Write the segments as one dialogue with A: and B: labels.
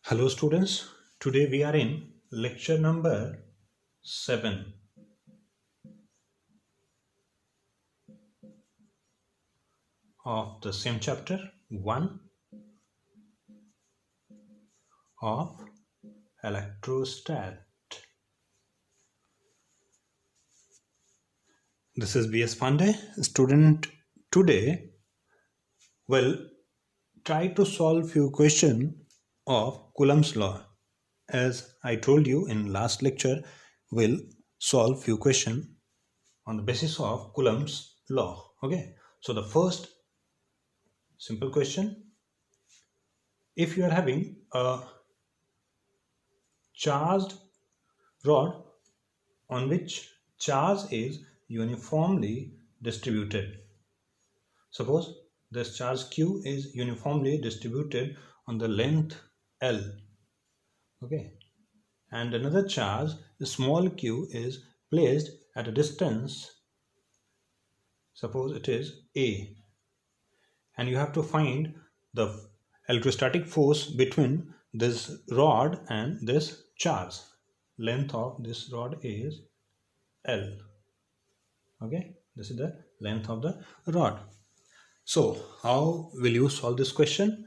A: Hello students, today we are in lecture number 7 of the same chapter 1 of electrostat. This is BS Pandey. Student today will try to solve few questions of Coulomb's law. As I told you in last lecture, we'll solve few questions on the basis of Coulomb's law. Okay, so the first simple question: if you are having a charged rod on which charge is uniformly distributed, suppose this charge Q is uniformly distributed on the length L, okay, and another charge small q is placed at a distance, suppose it is A, and you have to find the electrostatic force between this rod and this charge. Length of this rod is L, okay, this is the length of the rod. So how will you solve this question?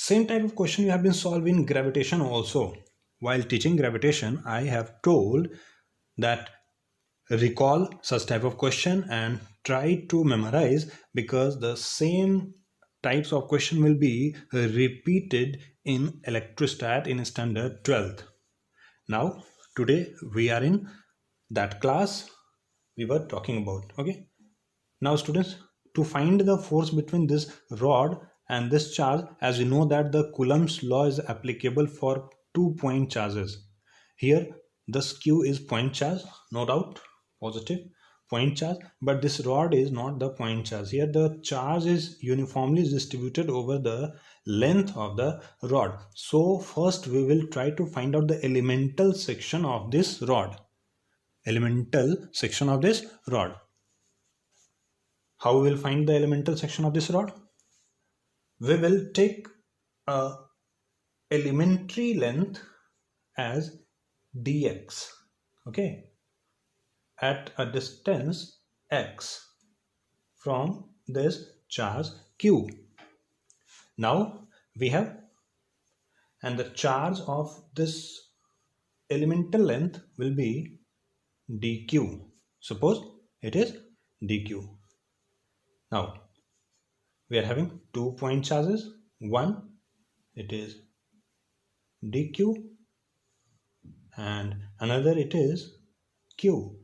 A: Same type of question you have been solving in gravitation also. While teaching gravitation, I have told that recall such type of question and try to memorize, because the same types of question will be repeated in electrostat in standard 12th. Now today we are in that class we were talking about. Okay, now students, to find the force between this rod and this charge, as we know that the Coulomb's law is applicable for 2 point charges. Here this Q is point charge, no doubt, positive point charge, but this rod is not the point charge. Here the charge is uniformly distributed over the length of the rod. So first we will try to find out the elemental section of this rod. Elemental section of this rod. How we will find the elemental section of this rod? We will take a elementary length as dx, okay, at a distance x from this charge q. Now we have, and the charge of this elemental length will be dq. Suppose it is dq. Now we are having 2 point charges. One, it is dq, and another it is q.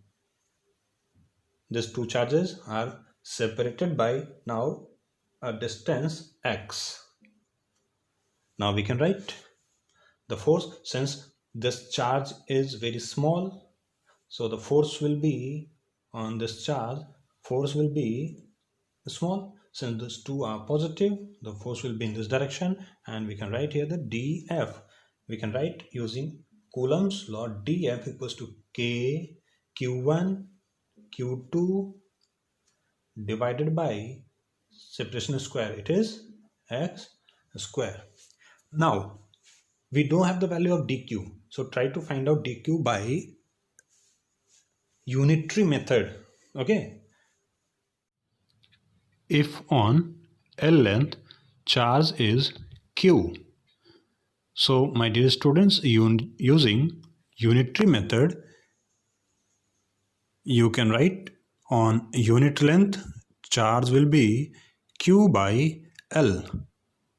A: These two charges are separated by now a distance x. Now we can write the force. Since this charge is very small, so the force will be on this charge, force will be small. Since these two are positive, the force will be in this direction, and we can write here the dF. We can write using Coulomb's law, dF equals to K Q1 Q2 divided by separation square, it is x square. Now we don't have the value of dq, so try to find out dq by unitary method. Okay, if on L length charge is q, so my dear students, using unitary method, you can write on unit length charge will be q by L,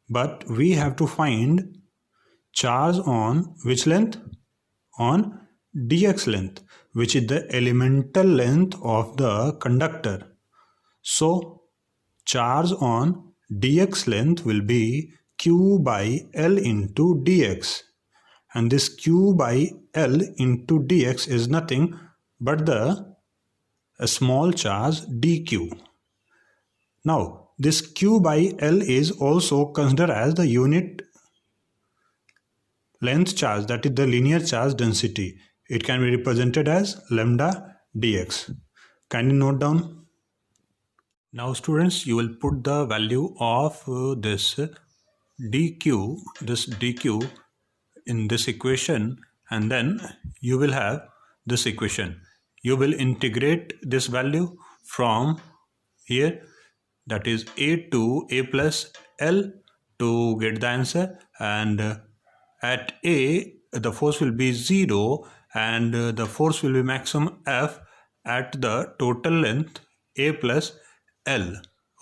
A: but we have to find charge on which length? On dx length, which is the elemental length of the conductor. So charge on dx length will be q by L into dx, and this q by L into dx is nothing but a small charge dq. Now this q by L is also considered as the unit length charge, that is the linear charge density. It can be represented as lambda dx. Kindly note down. Now students, you will put the value of this dq, this dq in this equation, and then you will have this equation. You will integrate this value from here, that is a to a plus l, to get the answer. And at a the force will be 0, and the force will be maximum F at the total length a plus l.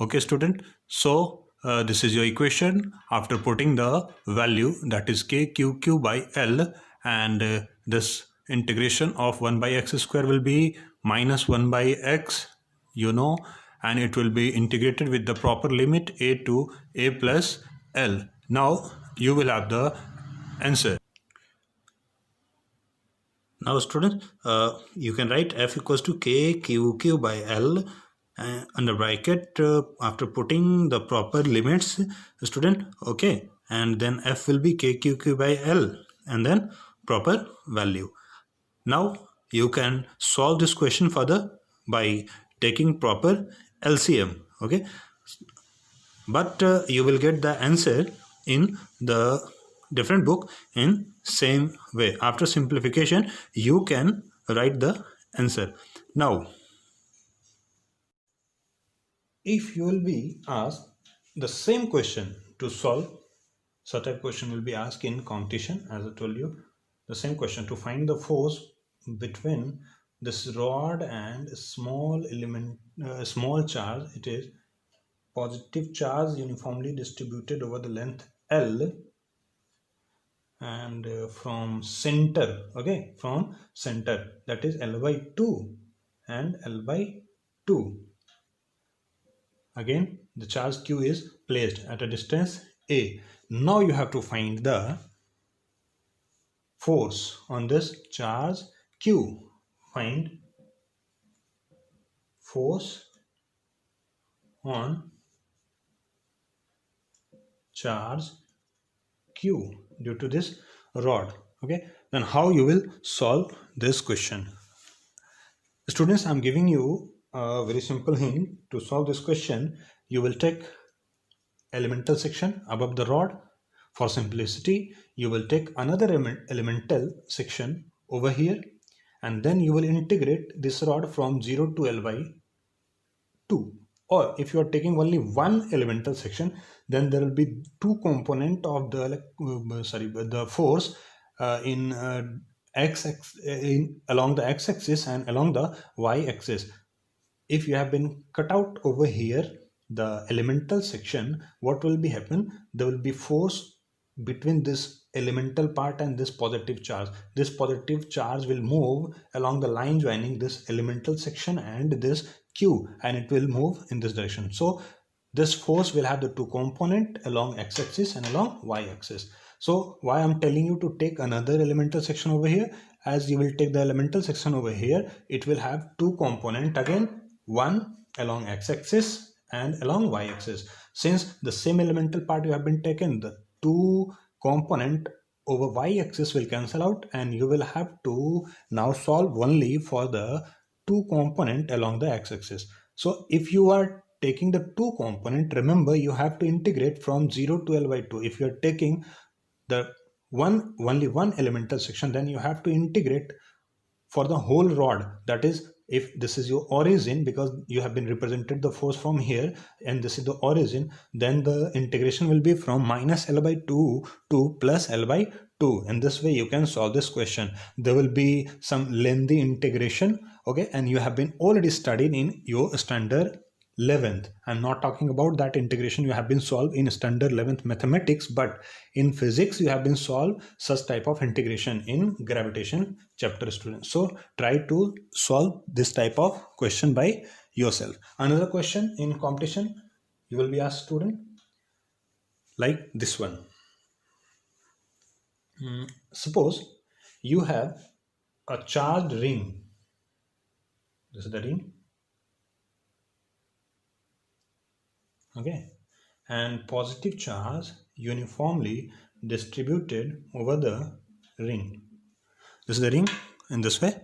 A: Okay student, so this is your equation after putting the value, that is k q by l, and this integration of 1 by x square will be minus 1 by x, and it will be integrated with the proper limit a to a plus l. Now you will have the answer. Now students, you can write F equals to k q by l under bracket after putting the proper limits, student. Okay, and then F will be k q by l and then proper value. Now you can solve this question further by taking proper LCM. Okay, but you will get the answer in the different book in same way. After simplification you can write the answer. Now if you will be asked the same question to solve, such a question will be asked in competition, as I told you, the same question to find the force between this rod and small element, small charge. It is positive charge uniformly distributed over the length L, and from center, okay, from center, that is L by 2 and L by 2. Again the charge q is placed at a distance a. Now you have to find the force on this charge q. Find force on charge q due to this rod. Okay, then how you will solve this question? Students, I'm giving you a very simple hint to solve this question. You will take elemental section above the rod. For simplicity, you will take another elemental section over here, and then you will integrate this rod from 0 to L by 2. Or if you are taking only one elemental section, then there will be two component of the force in along the x-axis and along the y-axis. If you have been cut out over here the elemental section, what will be happen? There will be force between this elemental part and this positive charge. This positive charge will move along the line joining this elemental section and this q, and it will move in this direction. So this force will have the two component along x-axis and along y-axis. So why I'm telling you to take another elemental section over here? As you will take the elemental section over here, it will have two component again, one along x-axis and along y-axis. Since the same elemental part you have been taken, the two component over y-axis will cancel out, and you will have to now solve only for the two component along the x-axis. So if you are taking the two component, remember you have to integrate from 0 to L by 2. If you are taking the only one elemental section, then you have to integrate for the whole rod. That is, if this is your origin, because you have been represented the force from here and this is the origin, then the integration will be from minus L by 2 to plus L by 2. In this way you can solve this question. There will be some lengthy integration, okay, and you have been already studied in your standard 11th. I'm not talking about that integration you have been solved in standard 11th mathematics, but in physics you have been solved such type of integration in gravitation chapter, students. So try to solve this type of question by yourself. Another question in competition you will be asked, student, like this one. Suppose you have a charged ring. This is the ring, okay, and positive charge uniformly distributed over the ring. This is the ring in this way,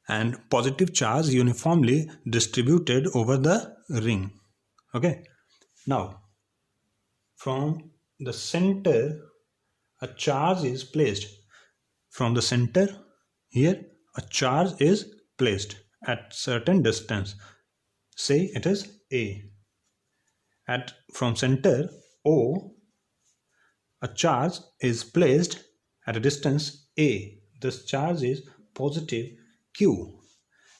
A: and positive charge uniformly distributed over the ring. Okay, now from the center a charge is placed. From the center here a charge is placed at certain distance. Say it is A. From center O a charge is placed at a distance A. This charge is positive Q,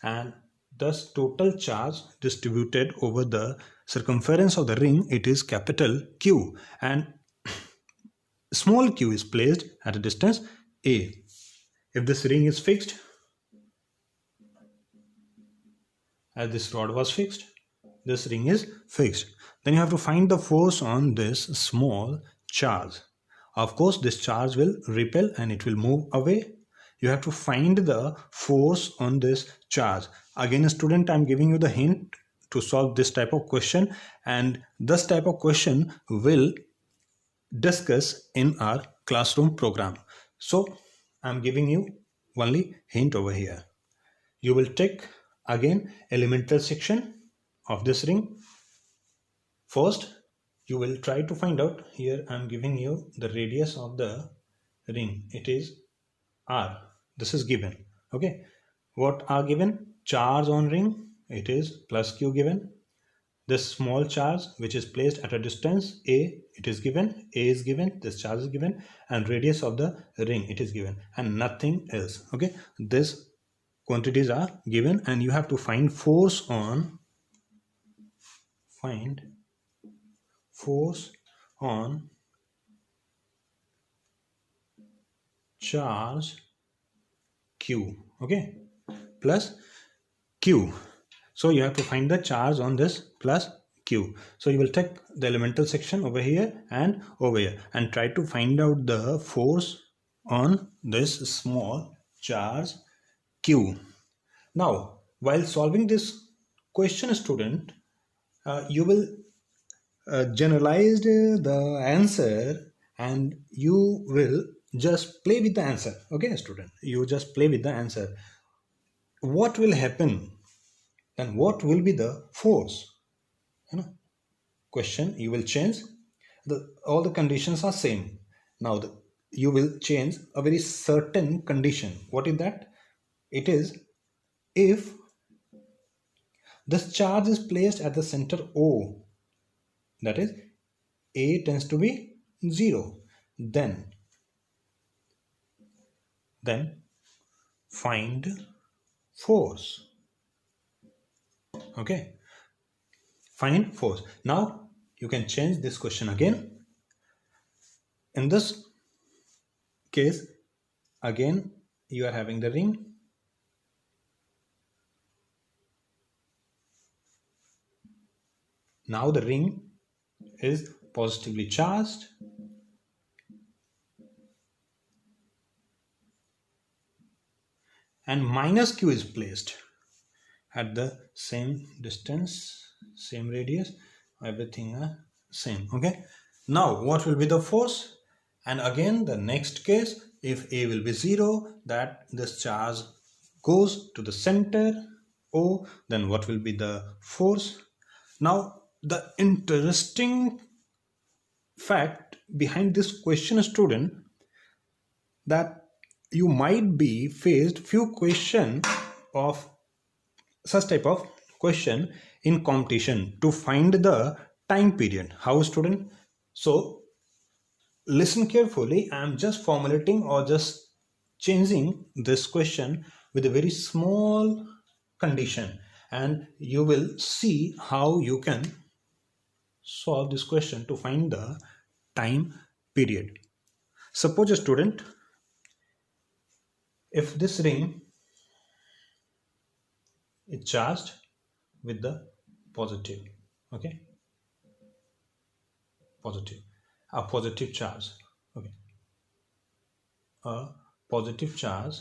A: and thus total charge distributed over the circumference of the ring, it is capital Q, and small q is placed at a distance A. If this ring is fixed, as this rod was fixed, this ring is fixed, then you have to find the force on this small charge. Of course, this charge will repel and it will move away. You have to find the force on this charge. Again, student, I am giving you the hint to solve this type of question, and this type of question will discuss in our classroom program. So I am giving you only hint over here. You will take again elemental section of this ring. First, you will try to find out. Here I am giving you the radius of the ring. It is R. This is given. Okay. What are given? Charge on ring. It is plus Q given. This small charge which is placed at a distance A, it is given. A is given. This charge is given, and radius of the ring, it is given, and nothing else. Okay. This quantities are given, and you have to find force on charge Q. Okay, plus Q. So you have to find the charge on this plus Q. So you will take the elemental section over here and over here and try to find out the force on this small charge Q. Now, while solving this question, student, you will generalize the answer and you will just play with the answer. Okay, student, you just play with the answer. What will happen and what will be the force? Question, you will change all the conditions are same. Now you will change a very certain condition. What is that? It is if this charge is placed at the center O, that is A tends to be 0, then find force. Okay, find force. Now you can change this question again. In this case, again you are having the ring. Now the ring is positively charged. And minus Q is placed at the same distance, same radius, everything same. Okay. Now what will be the force? And again the next case, if A will be 0, that this charge goes to the center O, then what will be the force? Now the interesting fact behind this question, student, that you might be faced few question of such type of question in competition to find the time period. How, student? So listen carefully. I am just formulating or just changing this question with a very small condition, and you will see how you can solve this question to find the time period. Suppose, a student, if this ring is charged with the positive, okay, a positive charge, okay, a positive charge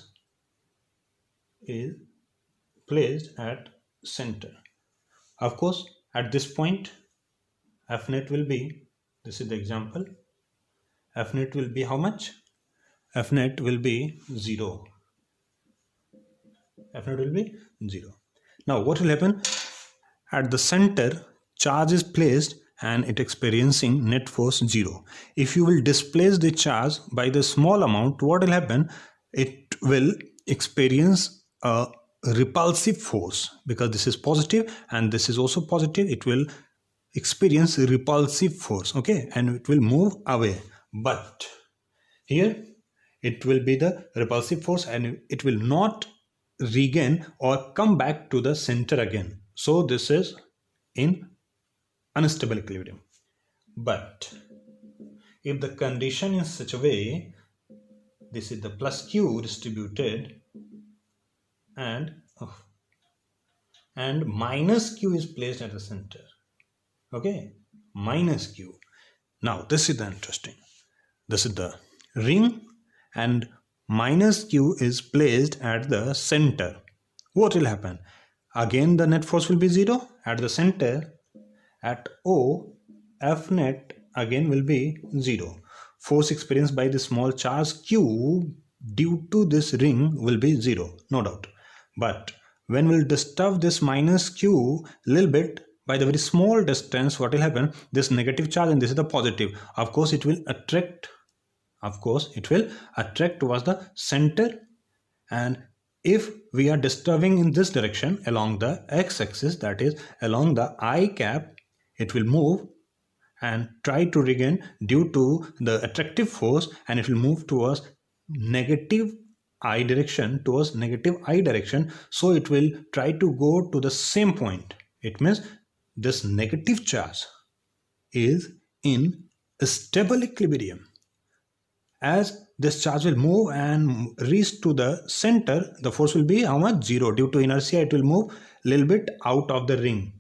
A: is placed at center. Of course, at this point F net will be, this is the example, F net will be how much? F net will be 0. F net will be 0. Now what will happen? At the center, charge is placed and it experiencing net force 0. If you will displace the charge by the small amount, what will happen? It will experience a repulsive force, because this is positive and this is also positive. It will experience a repulsive force, okay, and it will move away. But here it will be the repulsive force and it will not regain or come back to the center again. So this is in unstable equilibrium. But if the condition is such a way, this is the plus q distributed and minus q is placed at the center, okay, minus q. Now this is the interesting. This is the ring and minus q is placed at the center. What will happen? Again the net force will be 0 at the center. At O, F net again will be 0. Force experienced by the small charge q due to this ring will be 0, no doubt. But when we'll disturb this minus q little bit by the very small distance, what will happen? This negative charge and this is the positive. Of course, it will attract. Towards the center, and if we are disturbing in this direction along the x-axis, that is along the I cap, it will move and try to regain due to the attractive force, and it will move towards negative I direction, so it will try to go to the same point. It means this negative charge is in a stable equilibrium. As this charge will move and reach to the center, the force will be how much? 0. Due to inertia, it will move a little bit out of the ring,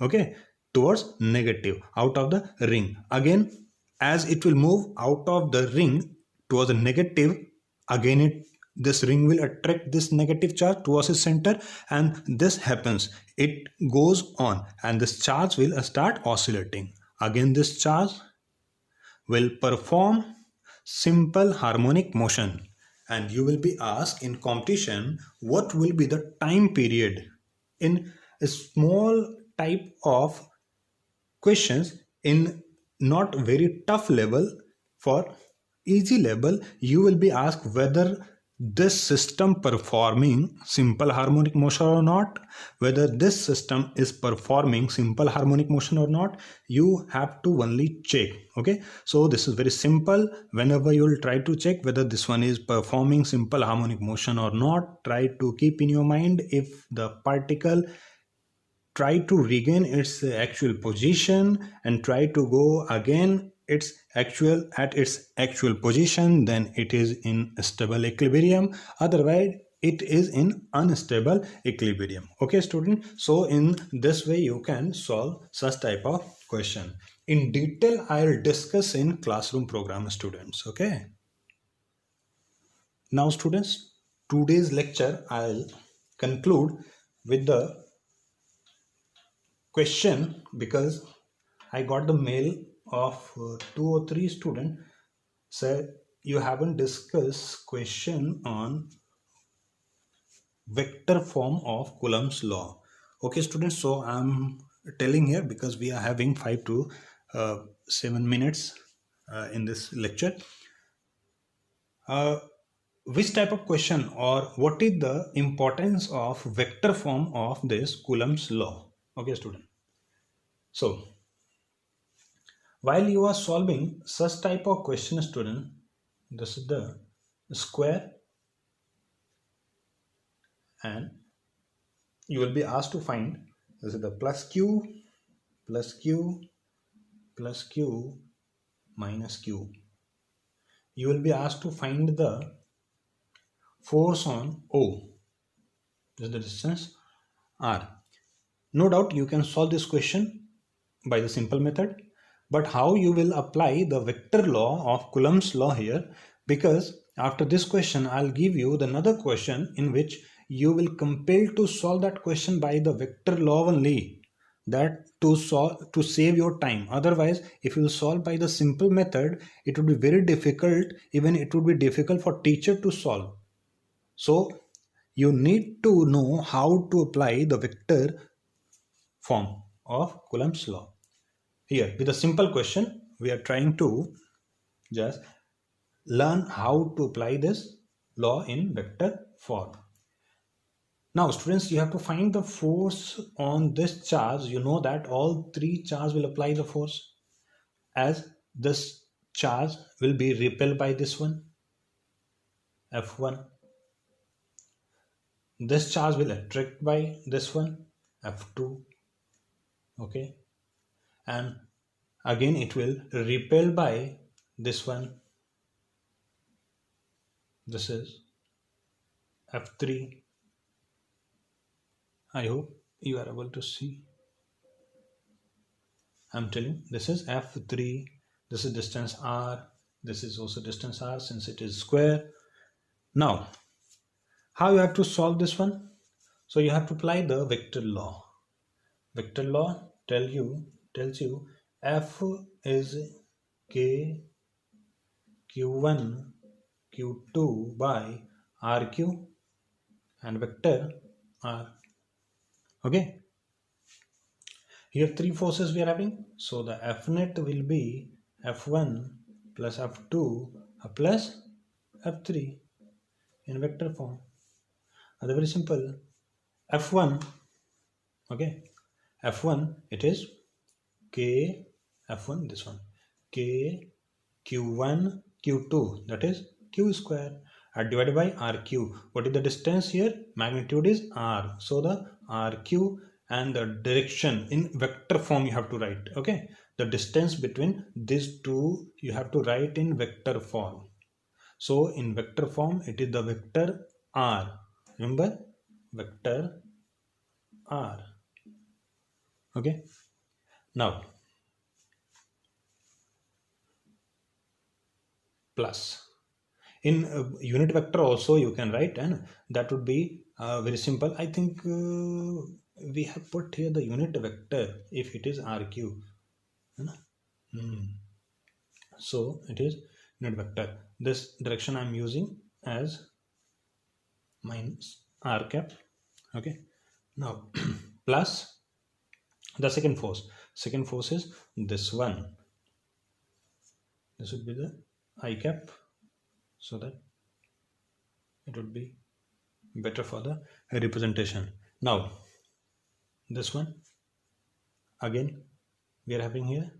A: okay, towards negative, out of the ring. Again, as it will move out of the ring towards the negative, again this ring will attract this negative charge towards its center, and this happens. It goes on and this charge will start oscillating. Again this charge will perform simple harmonic motion, and you will be asked in competition what will be the time period. In a small type of questions, in not very tough level, for easy level, you will be asked whether this system performing simple harmonic motion or not. Whether this system is performing simple harmonic motion or not, you have to only check, okay. So this is very simple. Whenever you will try to check whether this one is performing simple harmonic motion or not, try to keep in your mind, if the particle try to regain its actual position and try to go again its actual position, then it is in stable equilibrium. Otherwise it is in unstable equilibrium, okay student. So in this way you can solve such type of question. In detail I'll discuss in classroom program, students, okay. Now students, today's lecture I'll conclude with the question, because I got the mail of 2 or 3 students said you haven't discussed question on vector form of Coulomb's law. Okay students, so I'm telling here because we are having 5 to 7 minutes in this lecture. Which type of question or what is the importance of vector form of this Coulomb's law? Okay student, so while you are solving such type of question, student, this is the square, and you will be asked to find, this is the plus q plus q plus q minus q. You will be asked to find the force on O. This is the distance r. No doubt you can solve this question by the simple method, but how you will apply the vector law of Coulomb's law here, because after this question I'll give you another question in which you will compel to solve that question by the vector law only, that to save your time. Otherwise if you solve by the simple method, it would be very difficult, even it would be difficult for teacher to solve. So you need to know how to apply the vector form of Coulomb's law. Here with a simple question we are trying to just learn how to apply this law in vector form. Now students, you have to find the force on this charge. You know that all three charges will apply the force, as this charge will be repelled by this one, F1. This charge will attract by this one, F2. Okay, and again it will repel by this one. This is F3. I hope you are able to see. I'm telling this is F3. This is distance R. This is also distance R since it is square. Now, how you have to solve this one? So you have to apply the vector law. Vector law tells you F is K Q1 Q2 by RQ and vector R. Okay. Here three forces we are having. So the F net will be F1 plus F2 plus F3 in vector form. That's very simple. F1, okay, F1 it is K F1, this one, K Q1 Q2, that is Q square, are divided by RQ. What is the distance here? Magnitude is R. So the RQ and the direction in vector form you have to write. Okay, the distance between these two you have to write in vector form. So in vector form it is the vector R. Remember, vector R. Okay, now plus in unit vector also you can write, and that would be very simple. I think we have put here the unit vector if it is RQ. So it is unit vector. This direction I am using as minus R cap. Okay, now plus the second force. Second force is this one. This would be the I cap, so that it would be better for the representation. Now this one again we are having here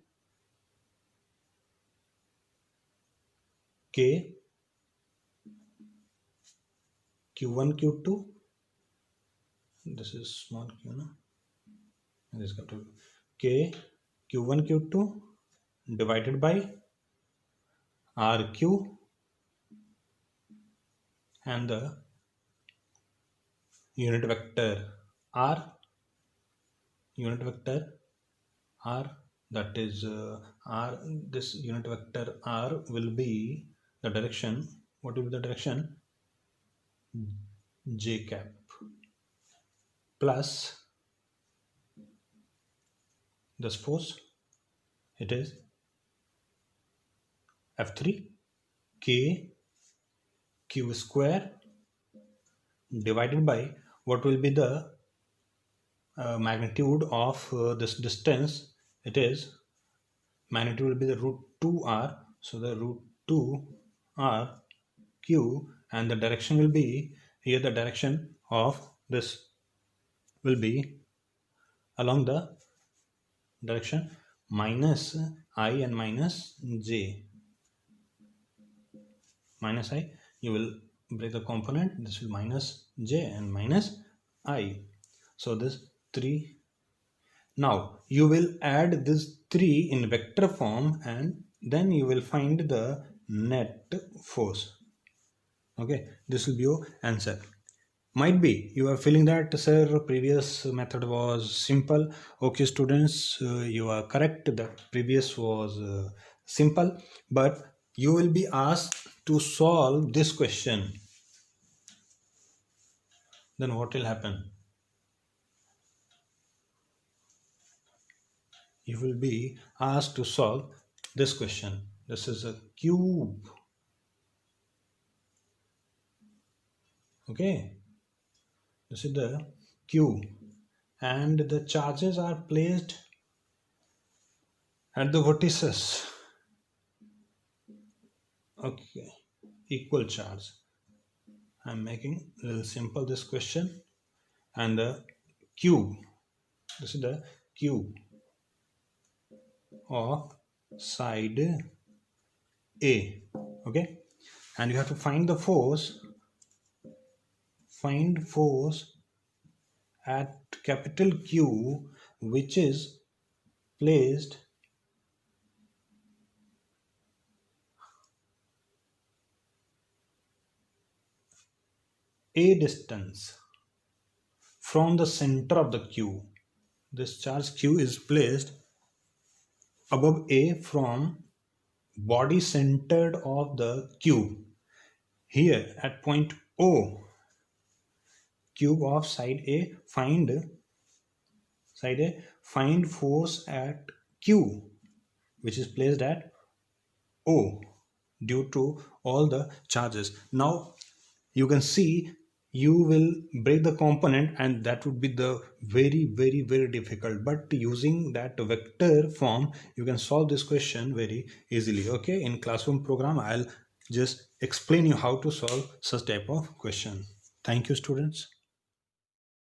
A: K Q1 Q2. This is small q, no? This is capital K Q1 Q2 divided by RQ and the unit vector R. Unit vector R, that is R. This unit vector R will be the direction. What will be the direction? J cap plus this force. It is F3 K Q square divided by what will be the magnitude of this distance. It is magnitude will be the root 2R. So the root 2R Q, and the direction will be here, the direction of this will be along the direction minus I and minus J. Minus I, you will break the component, this will minus J and minus I. So this 3. Now you will add this 3 in vector form and then you will find the net force. Okay, this will be your answer. Might be you are feeling that, sir, previous method was simple. Okay students, you are correct that previous was simple, but you will be asked to solve this question. Then what will happen? You will be asked to solve this question. This is a cube. Okay, this is the cube and the charges are placed at the vertices. Okay, equal charge. I'm making a little simple this question. And the cube, this is the cube of side A. Okay, and you have to find the force. Find force at capital Q which is placed a distance from the center of the Q. This charge Q is placed above A from body centered of the cube. Here at point O, cube of side A, find force at Q which is placed at O due to all the charges. Now you can see you will break the component and that would be the very difficult, but using that vector form you can solve this question very easily. Okay, in classroom program I'll just explain you how to solve such type of question. Thank you, students.